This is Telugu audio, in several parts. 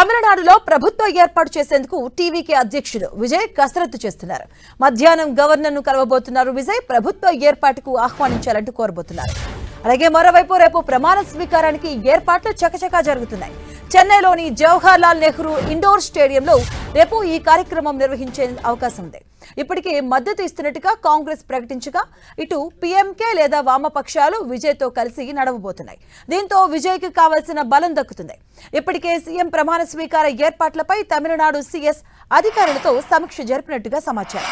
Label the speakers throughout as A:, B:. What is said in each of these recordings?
A: తమిళనాడులో ప్రభుత్వ ఏర్పాటు చేసేందుకు టీవీకే అధ్యక్షుడు విజయ్ కసరత్తు చేస్తున్నారు. మధ్యాహ్నం గవర్నర్ను కలవబోతున్నారు. విజయ్ ప్రభుత్వ ఏర్పాటుకు ఆహ్వానించాలంటూ కోరబోతున్నారు. అలాగే మరోవైపు రేపు ప్రమాణ స్వీకారానికి ఏర్పాట్లు చకచకా జరుగుతున్నాయి. చెన్నైలోని జవహర్ లాల్ నెహ్రూ ఇండోర్ స్టేడియంలో రేపు ఈ కార్యక్రమం నిర్వహించే అవకాశం ఉంది. ఇప్పటికే మద్దతు ఇస్తున్నట్టుగా కాంగ్రెస్ ప్రకటించగా ఇటు పీఎంకే లేదా వామపక్షాలు విజయ్తో కలిసి నడవబోతున్నాయి. దీంతో విజయ్కి కావాల్సిన బలం దక్కుతుంది. ఇప్పటికే సీఎం ప్రమాణ స్వీకార ఏర్పాట్లపై తమిళనాడు సీఎస్ అధికారులతో సమీక్ష జరిపినట్టుగా సమాచారం.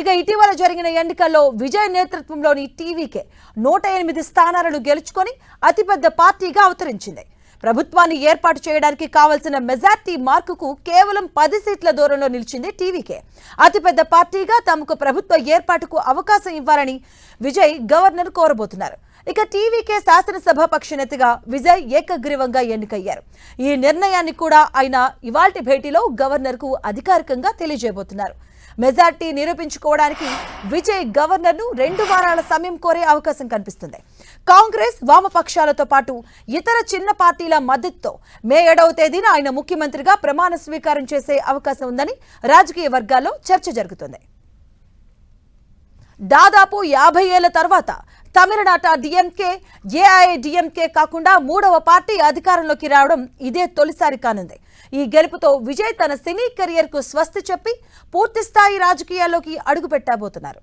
A: ఇక ఇటీవల జరిగిన ఎన్నికల్లో విజయ్ నేతృత్వంలోని టీవీకే 108 స్థానాలను గెలుచుకొని అతిపెద్ద పార్టీగా అవతరించింది. ప్రభుత్వాన్ని ఏర్పాటు చేయడానికి కావాల్సిన మెజార్టీ మార్కుకు కేవలం 10 సీట్ల దూరంలో నిలిచింది టీవీకే. అతిపెద్ద పార్టీగా తమకు ప్రభుత్వ ఏర్పాటుకు అవకాశం ఇవ్వాలని విజయ్ గవర్నర్ కోరబోతున్నారు. ఇక టీవీకే శాసనసభ పక్షనేతగా విజయ్ ఏకగ్రీవంగా ఎన్నికయ్యారు. ఈ నిర్ణయాన్ని కూడా ఆయన ఇవాల్టి భేటీలో గవర్నర్కు అధికారికంగా తెలియజేయబోతున్నారు. మెజార్టీ నిరూపించుకోవడానికి విజయ్ గవర్నర్ను 2 వారాల సమయం కోరే అవకాశం కనిపిస్తుంది. కాంగ్రెస్ వామపక్షాలతో పాటు ఇతర చిన్న పార్టీల మద్దతుతో మే 7వ తేదీన ఆయన ముఖ్యమంత్రిగా ప్రమాణ స్వీకారం చేసే అవకాశం ఉందని రాజకీయ వర్గాల్లో చర్చ జరుగుతుంది. దాదాపు 50 ఏళ్ల తర్వాత తమిళనాట డిఎంకే ఏఐడిఎంకే కాకుండా 3వ పార్టీ అధికారంలోకి రావడం ఇదే తొలిసారి కానుంది. ఈ గెలుపుతో విజయ్ తన సినీ కెరియర్ కు స్వస్తి చెప్పి పూర్తిస్థాయి రాజకీయాల్లోకి అడుగుపెట్టబోతున్నారు.